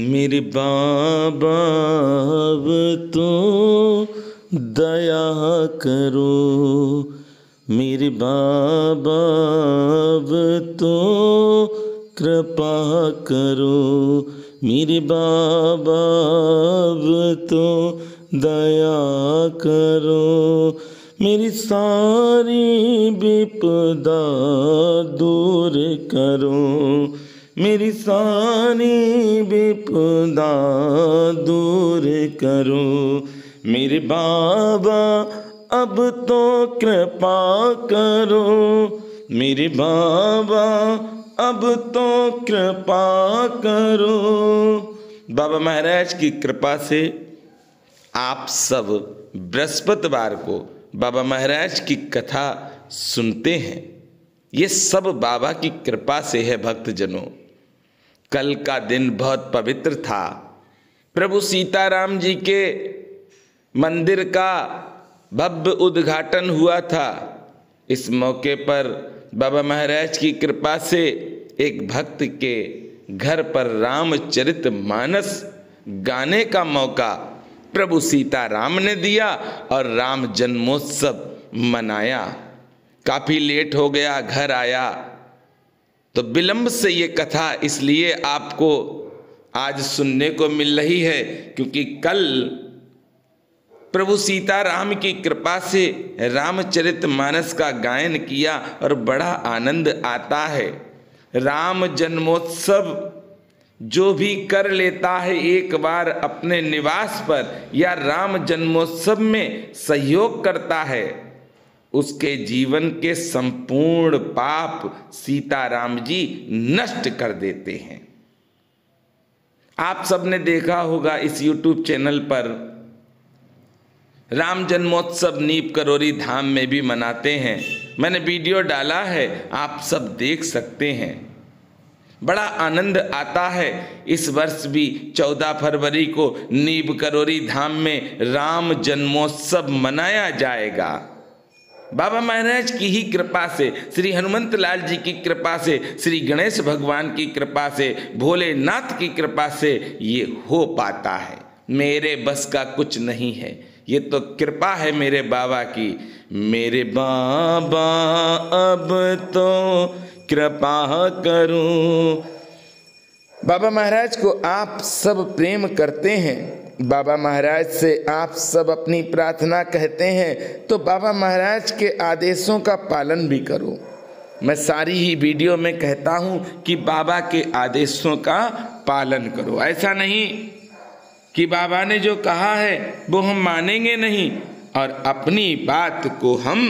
मेरे बाबा अब तो दया करो, मेरे बाबा अब तो कृपा करो, मेरे बाबा अब तो दया करो, मेरी सारी विपदा दूर करो, मेरी सारी विपदा दूर करो, मेरे बाबा अब तो कृपा करो, मेरे बाबा अब तो कृपा करो। बाबा महाराज की कृपा से आप सब बृहस्पतिवार को बाबा महाराज की कथा सुनते हैं। ये सब बाबा की कृपा से है भक्तजनों। कल का दिन बहुत पवित्र था। प्रभु सीताराम जी के मंदिर का भव्य उद्घाटन हुआ था। इस मौके पर बाबा महाराज की कृपा से एक भक्त के घर पर रामचरितमानस गाने का मौका प्रभु सीताराम ने दिया और राम जन्मोत्सव मनाया। काफी लेट हो गया, घर आया तो विलंब से ये कथा इसलिए आपको आज सुनने को मिल रही है क्योंकि कल प्रभु सीताराम की कृपा से रामचरितमानस का गायन किया और बड़ा आनंद आता है। राम जन्मोत्सव जो भी कर लेता है एक बार अपने निवास पर या राम जन्मोत्सव में सहयोग करता है, उसके जीवन के संपूर्ण पाप सीताराम जी नष्ट कर देते हैं। आप सबने देखा होगा इस YouTube चैनल पर राम जन्मोत्सव नीप करोरी धाम में भी मनाते हैं। मैंने वीडियो डाला है, आप सब देख सकते हैं। बड़ा आनंद आता है। इस वर्ष भी 14 फरवरी को नीब करोरी धाम में राम जन्मोत्सव मनाया जाएगा। बाबा महाराज की ही कृपा से, श्री हनुमंत लाल जी की कृपा से, श्री गणेश भगवान की कृपा से, भोलेनाथ की कृपा से ये हो पाता है। मेरे बस का कुछ नहीं है, ये तो कृपा है मेरे बाबा की। मेरे बाबा अब तो कृपा करूं। बाबा महाराज को आप सब प्रेम करते हैं, बाबा महाराज से आप सब अपनी प्रार्थना कहते हैं, तो बाबा महाराज के आदेशों का पालन भी करो। मैं सारी ही वीडियो में कहता हूं कि बाबा के आदेशों का पालन करो। ऐसा नहीं कि बाबा ने जो कहा है वो हम मानेंगे नहीं और अपनी बात को हम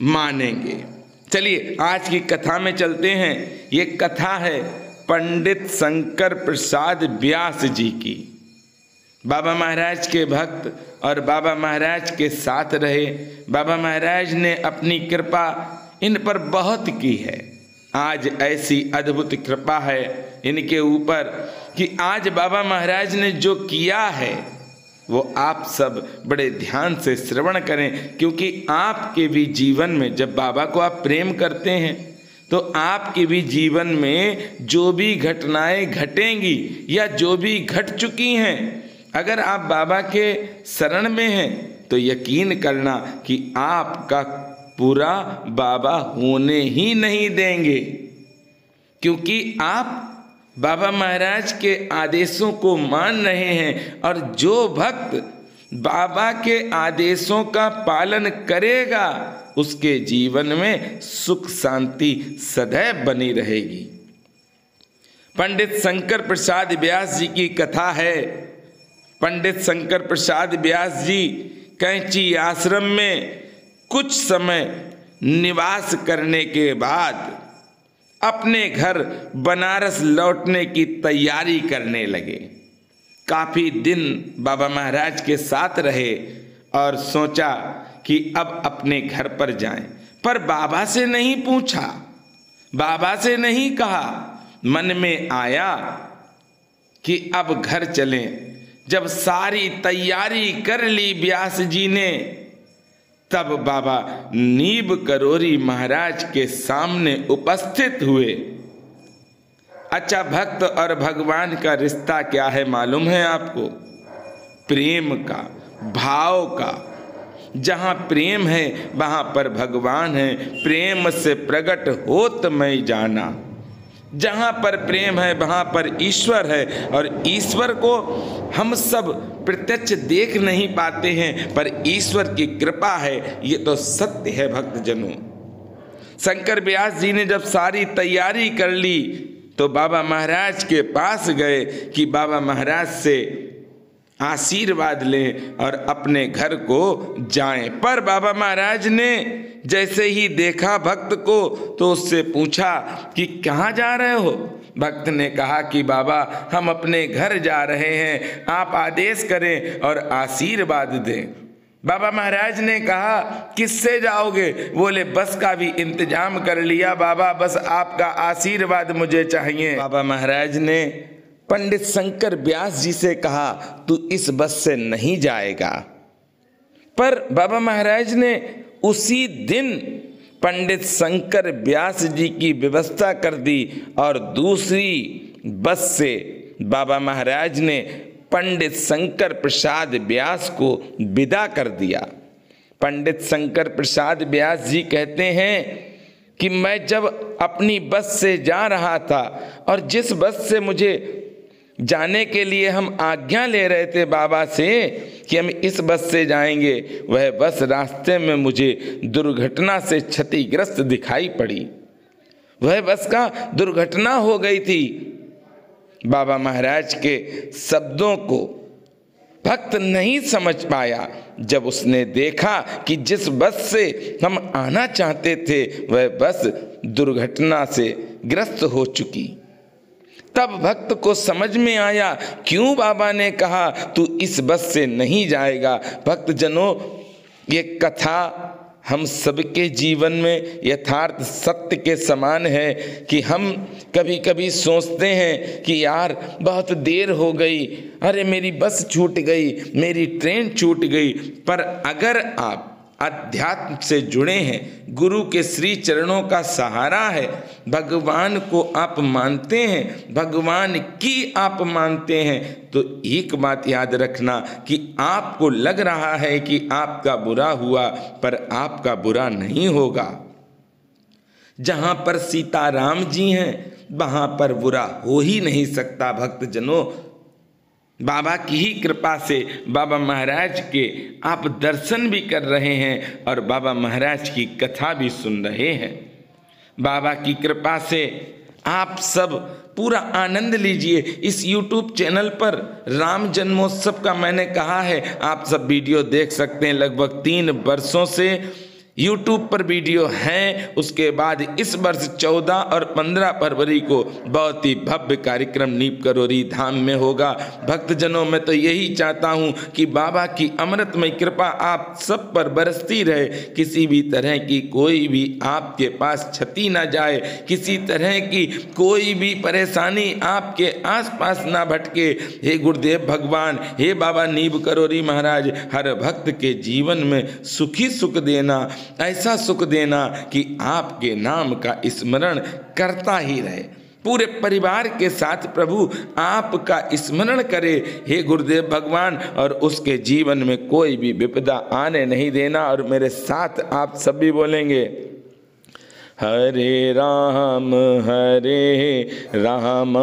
मानेंगे। चलिए आज की कथा में चलते हैं। ये कथा है पंडित शंकर प्रसाद व्यास जी की। बाबा महाराज के भक्त और बाबा महाराज के साथ रहे। बाबा महाराज ने अपनी कृपा इन पर बहुत की है। आज ऐसी अद्भुत कृपा है इनके ऊपर कि आज बाबा महाराज ने जो किया है वो आप सब बड़े ध्यान से श्रवण करें, क्योंकि आपके भी जीवन में जब बाबा को आप प्रेम करते हैं तो आपके भी जीवन में जो भी घटनाएं घटेंगी या जो भी घट चुकी हैं, अगर आप बाबा के शरण में हैं तो यकीन करना कि आपका पूरा बाबा होने ही नहीं देंगे, क्योंकि आप बाबा महाराज के आदेशों को मान रहे हैं। और जो भक्त बाबा के आदेशों का पालन करेगा उसके जीवन में सुख शांति सदैव बनी रहेगी। पंडित शंकर प्रसाद व्यास जी की कथा है। पंडित शंकर प्रसाद व्यास जी कैंची आश्रम में कुछ समय निवास करने के बाद अपने घर बनारस लौटने की तैयारी करने लगे। काफी दिन बाबा महाराज के साथ रहे और सोचा कि अब अपने घर पर जाएं, पर बाबा से नहीं पूछा, बाबा से नहीं कहा। मन में आया कि अब घर चलें। जब सारी तैयारी कर ली व्यास जी ने, तब बाबा नीब करोरी महाराज के सामने उपस्थित हुए। अच्छा, भक्त और भगवान का रिश्ता क्या है मालूम है आपको? प्रेम का, भाव का। जहाँ प्रेम है वहाँ पर भगवान है। प्रेम से प्रकट होत मैं जाना। जहाँ पर प्रेम है वहाँ पर ईश्वर है, और ईश्वर को हम सब प्रत्यक्ष देख नहीं पाते हैं, पर ईश्वर की कृपा है, ये तो सत्य है भक्तजनों। शंकर व्यास जी ने जब सारी तैयारी कर ली तो बाबा महाराज के पास गए कि बाबा महाराज से आशीर्वाद लें और अपने घर को जाएं। पर बाबा महाराज ने जैसे ही देखा भक्त को तो उससे पूछा कि कहाँ जा रहे हो? भक्त ने कहा कि बाबा हम अपने घर जा रहे हैं, आप आदेश करें और आशीर्वाद दें। बाबा महाराज ने कहा किससे जाओगे? बोले बस का भी इंतजाम कर लिया बाबा, बस आपका आशीर्वाद मुझे चाहिए। बाबा महाराज ने पंडित शंकर व्यास जी से कहा तू इस बस से नहीं जाएगा। पर बाबा महाराज ने उसी दिन पंडित शंकर व्यास जी की व्यवस्था कर दी और दूसरी बस से बाबा महाराज ने पंडित शंकर प्रसाद व्यास को विदा कर दिया। पंडित शंकर प्रसाद व्यास जी कहते हैं कि मैं जब अपनी बस से जा रहा था और जिस बस से मुझे जाने के लिए हम आज्ञा ले रहे थे बाबा से कि हम इस बस से जाएंगे, वह बस रास्ते में मुझे दुर्घटना से क्षतिग्रस्त दिखाई पड़ी। वह बस का दुर्घटना हो गई थी। बाबा महाराज के शब्दों को भक्त नहीं समझ पाया। जब उसने देखा कि जिस बस से हम आना चाहते थे वह बस दुर्घटना से ग्रस्त हो चुकी, तब भक्त को समझ में आया क्यों बाबा ने कहा तू इस बस से नहीं जाएगा। भक्तजनों, ये कथा हम सबके जीवन में यथार्थ सत्य के समान है कि हम कभी कभी सोचते हैं कि यार बहुत देर हो गई, अरे मेरी बस छूट गई, मेरी ट्रेन छूट गई। पर अगर आप अध्यात्म से जुड़े हैं, गुरु के श्री चरणों का सहारा है, भगवान को आप मानते हैं, भगवान की आप मानते हैं, तो एक बात याद रखना कि आपको लग रहा है कि आपका बुरा हुआ, पर आपका बुरा नहीं होगा। जहां पर सीताराम जी हैं वहां पर बुरा हो ही नहीं सकता। भक्तजनों, बाबा की ही कृपा से बाबा महाराज के आप दर्शन भी कर रहे हैं और बाबा महाराज की कथा भी सुन रहे हैं। बाबा की कृपा से आप सब पूरा आनंद लीजिए। इस YouTube चैनल पर राम जन्मोत्सव का मैंने कहा है, आप सब वीडियो देख सकते हैं। लगभग 3 वर्षों से YouTube पर वीडियो हैं। उसके बाद इस वर्ष 14 और 15 फरवरी को बहुत ही भव्य कार्यक्रम नीप करोरी धाम में होगा। भक्तजनों, मैं तो यही चाहता हूं कि बाबा की अमृतमय कृपा आप सब पर बरसती रहे, किसी भी तरह की कोई भी आपके पास क्षति ना जाए, किसी तरह की कोई भी परेशानी आपके आसपास ना भटके। हे गुरुदेव भगवान, हे बाबा नीप करोरी महाराज, हर भक्त के जीवन में सुखी सुख देना, ऐसा सुख देना कि आपके नाम का स्मरण करता ही रहे, पूरे परिवार के साथ प्रभु आपका स्मरण करे। हे गुरुदेव भगवान, और उसके जीवन में कोई भी विपदा आने नहीं देना। और मेरे साथ आप सभी बोलेंगे, हरे राम राम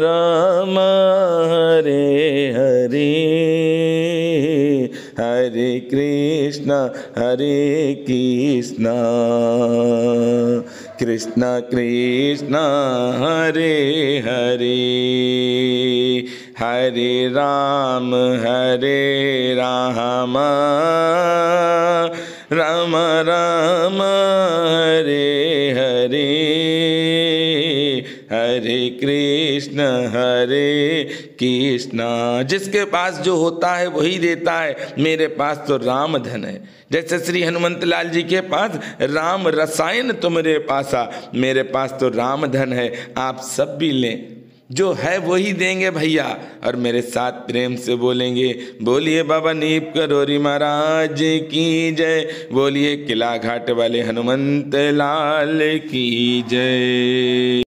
राम हरे हरे, हरे कृष्णा कृष्णा कृष्णा हरे हरे, हरे राम राम राम हरे हरे, हरे कृष्ण जिसके पास जो होता है वही देता है। मेरे पास तो राम धन है, जैसे श्री हनुमंत लाल जी के पास राम रसायन तुमरे पासा, मेरे पास तो राम धन है। आप सब भी लें, जो है वही देंगे भैया। और मेरे साथ प्रेम से बोलेंगे, बोलिए बाबा नीप करोरी महाराज की जय, बोलिए किला घाट वाले हनुमंत लाल की जय।